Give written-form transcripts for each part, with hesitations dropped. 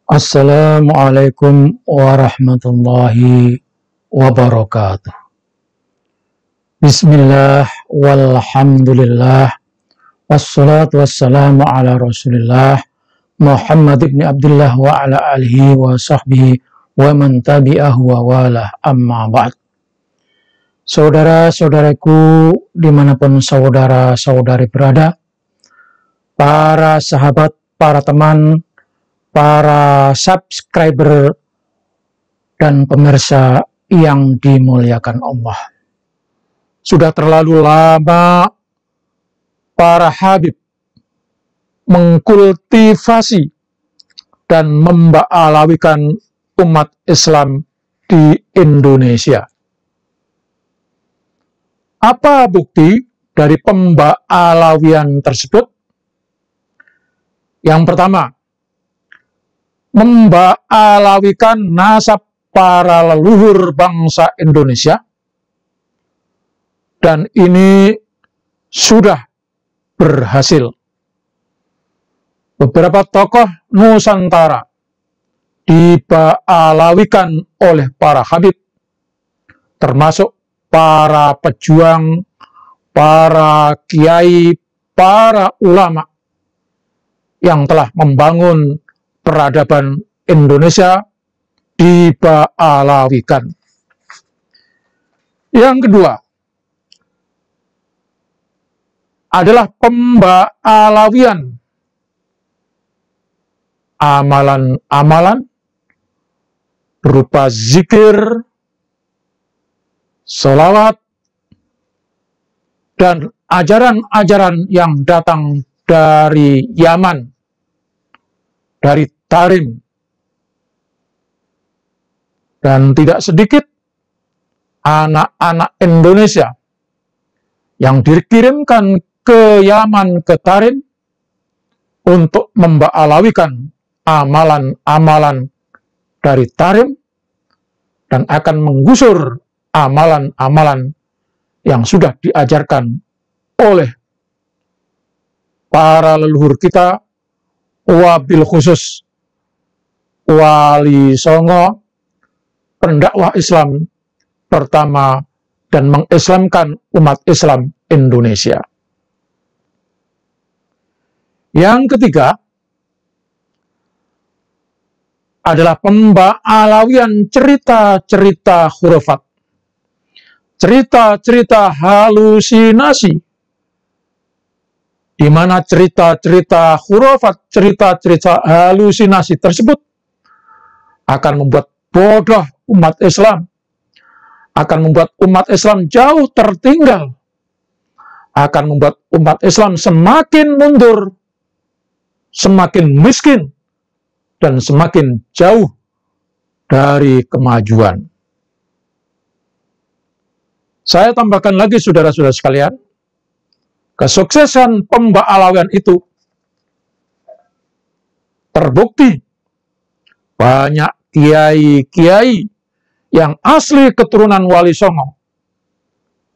Assalamualaikum warahmatullahi wabarakatuh. Bismillah walhamdulillah wassalatu wassalamu ala rasulillah Muhammad ibn Abdullah wa ala alihi wa sahbihi wa man tabi'ahu wa walah amma ba'd. Saudara-saudaraku dimanapun saudara-saudari berada, para sahabat, para teman, para subscriber dan pemirsa yang dimuliakan Allah. Sudah terlalu lama para habib mengkultivasi dan memba'alawikan umat Islam di Indonesia. Apa bukti dari pemba'alawian tersebut? Yang pertama, memba'alawikan nasab para leluhur bangsa Indonesia, dan ini sudah berhasil. Beberapa tokoh Nusantara diba'alawikan oleh para habib, termasuk para pejuang, para kiai, para ulama yang telah membangun peradaban Indonesia diba'alawikan. Yang kedua adalah pemba'alawian amalan-amalan berupa zikir, sholawat, dan ajaran-ajaran yang datang dari Yaman, dari Tarim, dan tidak sedikit anak-anak Indonesia yang dikirimkan ke Yaman, ke Tarim, untuk memba'alawikan amalan-amalan dari Tarim dan akan menggusur amalan-amalan yang sudah diajarkan oleh para leluhur kita, wabil khusus Wali Songo, pendakwah Islam pertama dan mengislamkan umat Islam Indonesia. Yang ketiga adalah pemba'alawian cerita-cerita khurafat, cerita-cerita halusinasi, di mana cerita-cerita khurafat, cerita-cerita halusinasi tersebut akan membuat bodoh umat Islam, akan membuat umat Islam jauh tertinggal, akan membuat umat Islam semakin mundur, semakin miskin, dan semakin jauh dari kemajuan. Saya tambahkan lagi, saudara-saudara sekalian, kesuksesan pemba'alawian itu terbukti banyak kiai-kiai yang asli keturunan Wali Songo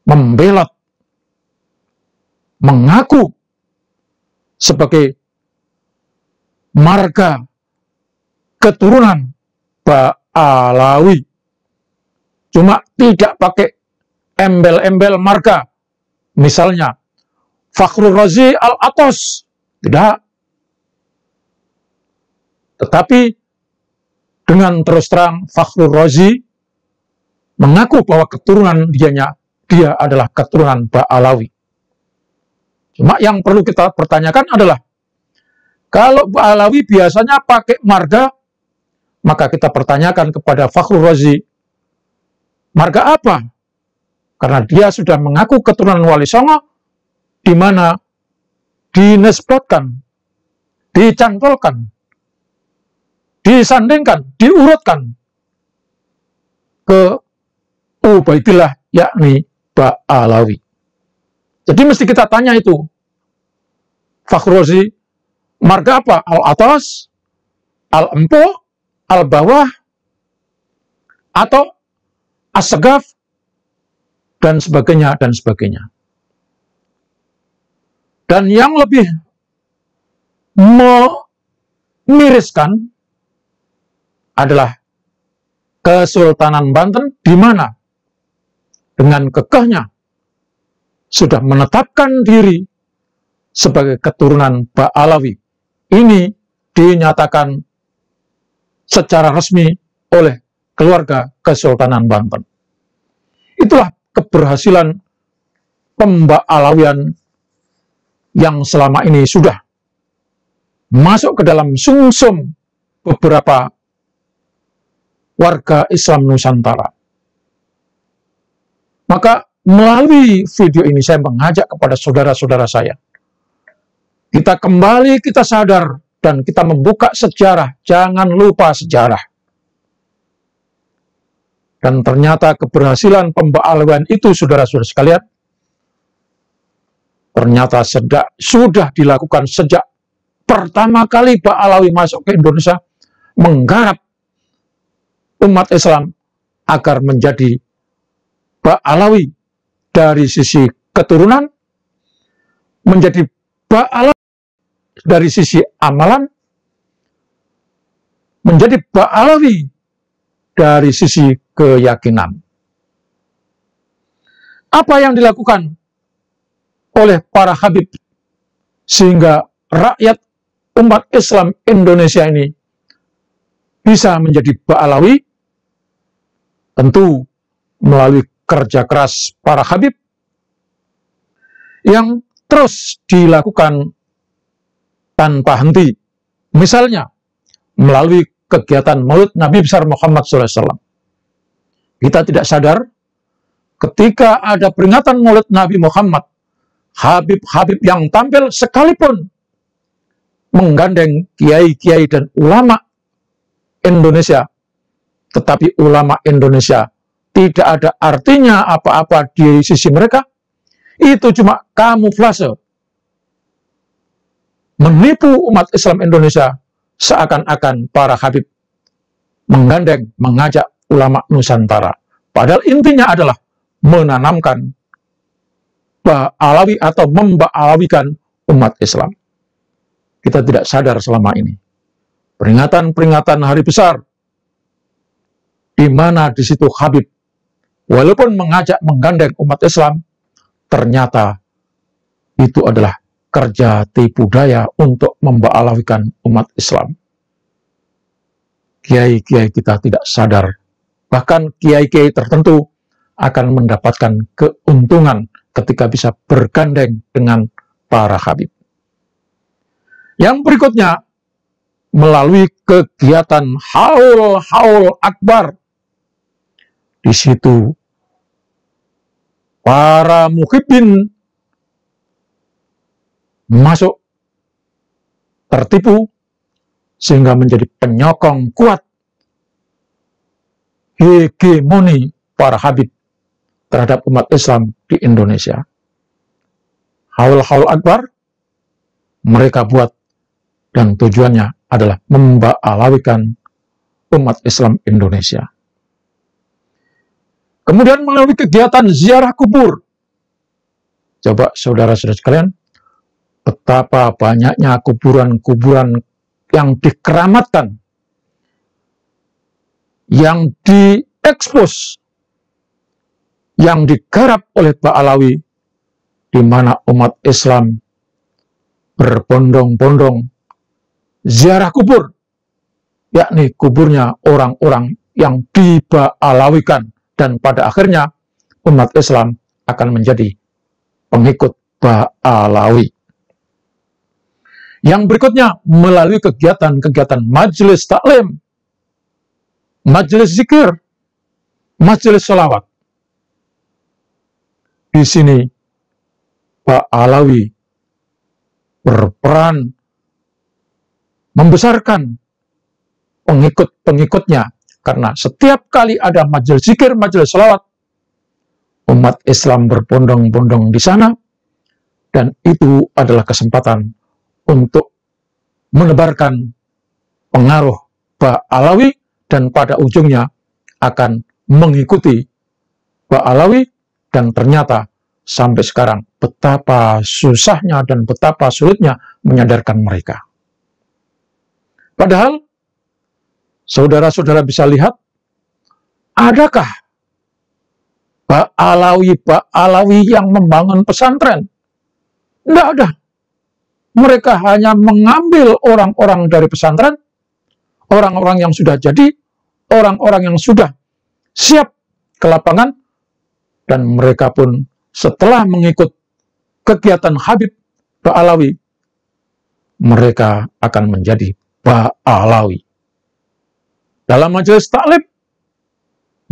membelot, mengaku sebagai marga keturunan Ba'alawi, cuma tidak pakai embel-embel marga, misalnya Fakhrul Razi Al-Atos, tidak. Tetapi dengan terus terang Fakhrul Razi mengaku bahwa keturunan dia adalah keturunan Ba'alawi. Cuma yang perlu kita pertanyakan adalah, kalau Ba'alawi biasanya pakai marga, maka kita pertanyakan kepada Fakhrul Razi, marga apa? Karena dia sudah mengaku keturunan Wali Songo, di mana dinisbatkan, dicantolkan, disandingkan, diurutkan ke Ubaidillah, yakni Ba'alawi. Jadi mesti kita tanya itu, Fakhrul Razi marga apa? Al-Atas, Al-Empuh, Al-Bawah, atau As-Segaf, dan sebagainya, dan sebagainya. Dan yang lebih memiriskan adalah Kesultanan Banten, di mana dengan kekehnya sudah menetapkan diri sebagai keturunan Ba'alawi. Ini dinyatakan secara resmi oleh keluarga Kesultanan Banten. Itulah keberhasilan pemba'alawian yang selama ini sudah masuk ke dalam sumsum beberapa warga Islam Nusantara. Maka melalui video ini saya mengajak kepada saudara-saudara saya, kita kembali, kita sadar, dan kita membuka sejarah. Jangan lupa sejarah. Dan ternyata keberhasilan pemba'alawian itu, saudara-saudara sekalian, ternyata sudah dilakukan sejak pertama kali Ba'alawi masuk ke Indonesia, menggarap umat Islam agar menjadi Ba'alawi dari sisi keturunan, menjadi Ba'alawi dari sisi amalan, menjadi Ba'alawi dari sisi keyakinan. Apa yang dilakukan oleh para habib sehingga rakyat umat Islam Indonesia ini bisa menjadi Ba'alawi? Tentu melalui kerja keras para habib yang terus dilakukan tanpa henti. Misalnya, melalui kegiatan Maulid Nabi besar Muhammad SAW. Kita tidak sadar, ketika ada peringatan Maulid Nabi Muhammad, habib-habib yang tampil sekalipun menggandeng kiai-kiai dan ulama Indonesia, tetapi ulama Indonesia tidak ada artinya apa-apa di sisi mereka. Itu cuma kamuflase, menipu umat Islam Indonesia, seakan-akan para habib menggandeng, mengajak ulama Nusantara. Padahal intinya adalah menanamkan Ba'alawi atau memba'alawikan umat Islam. Kita tidak sadar selama ini. Peringatan-peringatan hari besar, di mana di situ habib, walaupun mengajak menggandeng umat Islam, ternyata itu adalah kerja tipu daya untuk memba'alawikan umat Islam. Kiai-kiai kita tidak sadar, bahkan kiai-kiai tertentu akan mendapatkan keuntungan ketika bisa bergandeng dengan para habib. Yang berikutnya, melalui kegiatan Haul Akbar. Di situ, para muhibbin masuk, tertipu, sehingga menjadi penyokong kuat hegemoni para habib terhadap umat Islam di Indonesia. Haul Akbar mereka buat, dan tujuannya adalah memba'alawikan umat Islam Indonesia. Kemudian melalui kegiatan ziarah kubur. Coba saudara-saudara sekalian, betapa banyaknya kuburan-kuburan yang dikeramatkan, yang diekspos, yang digarap oleh Ba'alawi, di mana umat Islam berbondong-bondong ziarah kubur, yakni kuburnya orang-orang yang diba'alawikan, dan pada akhirnya umat Islam akan menjadi pengikut Ba'alawi. Yang berikutnya, melalui kegiatan-kegiatan majelis taklim, majelis zikir, majelis sholawat. Di sini Ba'alawi berperan membesarkan pengikut-pengikutnya, karena setiap kali ada majelis zikir, majelis sholawat, umat Islam berbondong-bondong di sana, dan itu adalah kesempatan untuk menebarkan pengaruh Ba'alawi, dan pada ujungnya akan mengikuti Ba'alawi, dan ternyata sampai sekarang betapa susahnya dan betapa sulitnya menyadarkan mereka. Padahal Saudara-saudara bisa lihat, adakah Ba'alawi yang membangun pesantren? Tidak ada. Mereka hanya mengambil orang-orang dari pesantren, orang-orang yang sudah jadi, orang-orang yang sudah siap ke lapangan, dan mereka pun setelah mengikut kegiatan Habib Ba'alawi, mereka akan menjadi Ba'alawi. Dalam majelis taklim,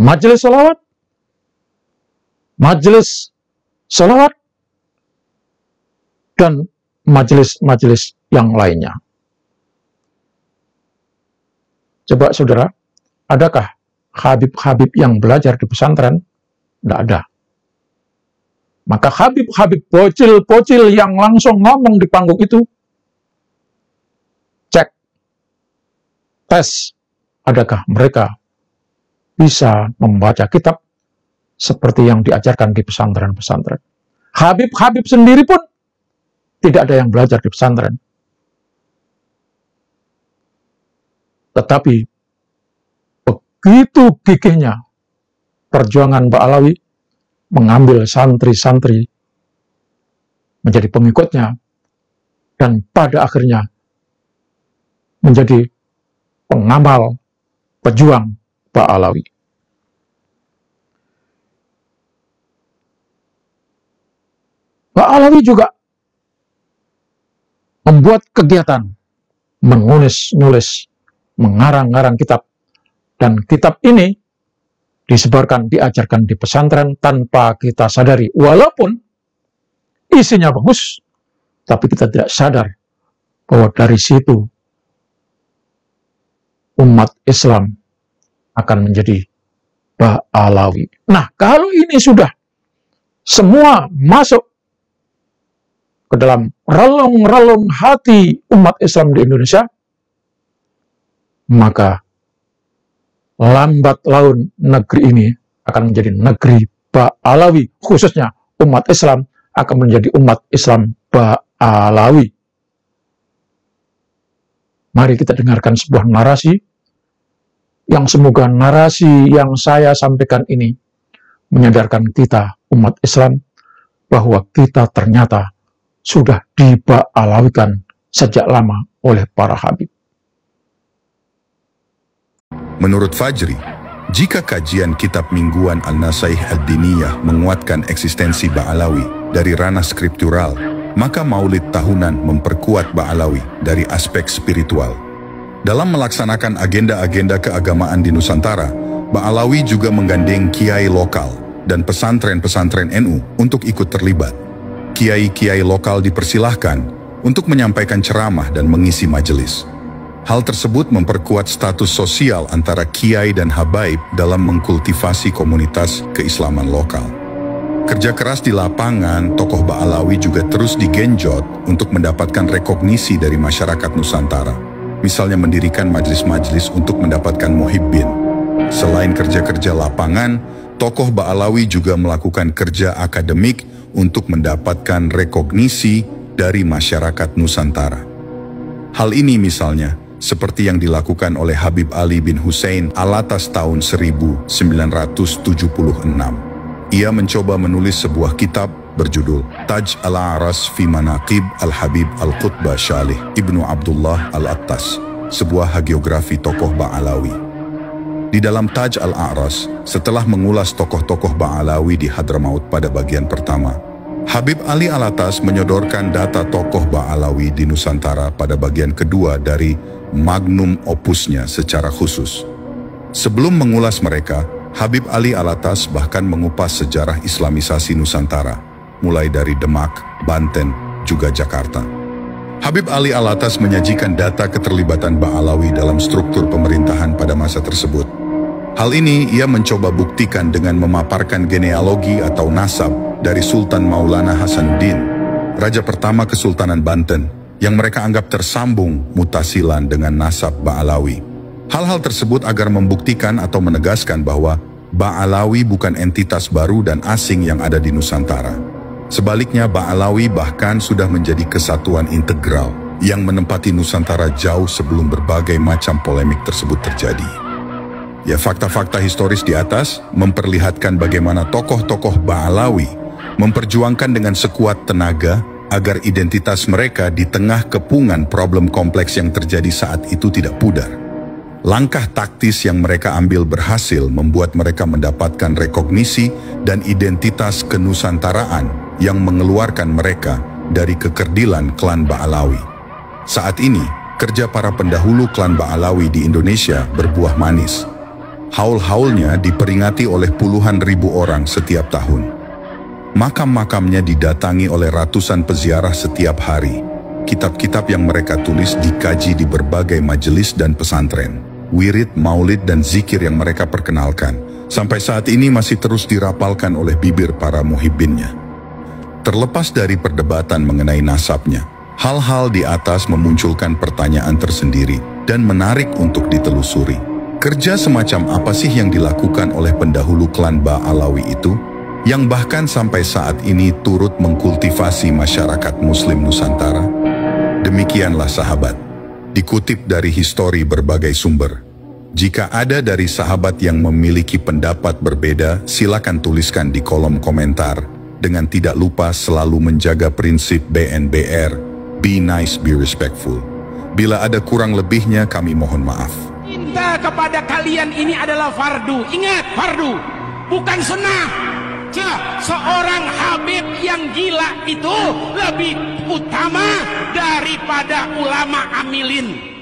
majelis salawat, dan majelis-majelis yang lainnya. Coba saudara, adakah Habib-Habib yang belajar di pesantren? Tidak ada. Maka Habib-Habib bocil-bocil yang langsung ngomong di panggung itu, cek, tes, adakah mereka bisa membaca kitab seperti yang diajarkan di pesantren-pesantren. Habib-Habib sendiri pun tidak ada yang belajar di pesantren. Tetapi begitu gigihnya perjuangan Ba'alawi mengambil santri-santri menjadi pengikutnya, dan pada akhirnya menjadi pengamal pejuang Ba'alawi. Ba'alawi juga membuat kegiatan, menulis-nulis, mengarang-arang kitab, dan kitab ini disebarkan, diajarkan di pesantren tanpa kita sadari. Walaupun isinya bagus, tapi kita tidak sadar bahwa dari situ umat Islam akan menjadi Ba'alawi. Nah, kalau ini sudah semua masuk ke dalam relung-relung hati umat Islam di Indonesia, maka lambat laun negeri ini akan menjadi negeri Ba'alawi, khususnya umat Islam akan menjadi umat Islam Ba'alawi. Mari kita dengarkan sebuah narasi, yang semoga narasi yang saya sampaikan ini menyadarkan kita umat Islam bahwa kita ternyata sudah diba'alawikan sejak lama oleh para habib. Menurut Fajri, jika kajian kitab mingguan Al-Nasaih Ad-Diniyah menguatkan eksistensi Ba'alawi dari ranah skriptural, maka maulid tahunan memperkuat Ba'alawi dari aspek spiritual. Dalam melaksanakan agenda-agenda keagamaan di Nusantara, Ba'alawi juga menggandeng kiai lokal dan pesantren-pesantren NU untuk ikut terlibat. Kiai-kiai lokal dipersilahkan untuk menyampaikan ceramah dan mengisi majelis. Hal tersebut memperkuat status sosial antara kiai dan habaib dalam mengkultivasi komunitas keislaman lokal. Kerja keras di lapangan, tokoh Ba'alawi juga terus digenjot untuk mendapatkan rekognisi dari masyarakat Nusantara. Misalnya mendirikan majelis-majelis untuk mendapatkan muhibbin. Selain kerja-kerja lapangan, tokoh Ba'alawi juga melakukan kerja akademik untuk mendapatkan rekognisi dari masyarakat Nusantara. Hal ini misalnya seperti yang dilakukan oleh Habib Ali bin Hussein Alatas tahun 1976. Ia mencoba menulis sebuah kitab berjudul Taj al-A'ras fi Manaqib al-Habib al-Qutbah Syalih Ibnu Abdullah al-Attas, sebuah hagiografi tokoh Ba'alawi. Di dalam Taj al-A'ras, setelah mengulas tokoh-tokoh Ba'alawi di Hadramaut pada bagian pertama, Habib Ali Alatas menyodorkan data tokoh Ba'alawi di Nusantara pada bagian kedua dari magnum opusnya secara khusus. Sebelum mengulas mereka, Habib Ali Alatas bahkan mengupas sejarah Islamisasi Nusantara, mulai dari Demak, Banten, juga Jakarta. Habib Ali Alatas menyajikan data keterlibatan Ba'alawi dalam struktur pemerintahan pada masa tersebut. Hal ini ia mencoba buktikan dengan memaparkan genealogi atau nasab dari Sultan Maulana Hasanuddin, Raja pertama Kesultanan Banten, yang mereka anggap tersambung mutasilan dengan nasab Ba'alawi. Hal-hal tersebut agar membuktikan atau menegaskan bahwa Ba'alawi bukan entitas baru dan asing yang ada di Nusantara. Sebaliknya, Ba'alawi bahkan sudah menjadi kesatuan integral yang menempati Nusantara jauh sebelum berbagai macam polemik tersebut terjadi. Ya, fakta-fakta historis di atas memperlihatkan bagaimana tokoh-tokoh Ba'alawi memperjuangkan dengan sekuat tenaga agar identitas mereka di tengah kepungan problem kompleks yang terjadi saat itu tidak pudar. Langkah taktis yang mereka ambil berhasil membuat mereka mendapatkan rekognisi dan identitas kenusantaraan yang mengeluarkan mereka dari kekerdilan klan Ba'alawi. Saat ini, kerja para pendahulu klan Ba'alawi di Indonesia berbuah manis. Haul-haulnya diperingati oleh puluhan ribu orang setiap tahun. Makam-makamnya didatangi oleh ratusan peziarah setiap hari. Kitab-kitab yang mereka tulis dikaji di berbagai majelis dan pesantren. Wirid, maulid, dan zikir yang mereka perkenalkan sampai saat ini masih terus dirapalkan oleh bibir para muhibbinnya. Terlepas dari perdebatan mengenai nasabnya, hal-hal di atas memunculkan pertanyaan tersendiri dan menarik untuk ditelusuri. Kerja semacam apa sih yang dilakukan oleh pendahulu klan Ba'alawi itu, yang bahkan sampai saat ini turut mengkultivasi masyarakat Muslim Nusantara? Demikianlah sahabat, dikutip dari histori berbagai sumber. Jika ada dari sahabat yang memiliki pendapat berbeda, silakan tuliskan di kolom komentar. Dengan tidak lupa selalu menjaga prinsip BNBR, be nice, be respectful. Bila ada kurang lebihnya, kami mohon maaf. Cinta kepada kalian ini adalah fardu. Ingat, fardu, bukan sunnah. Seorang Habib yang gila itu lebih utama daripada ulama amilin.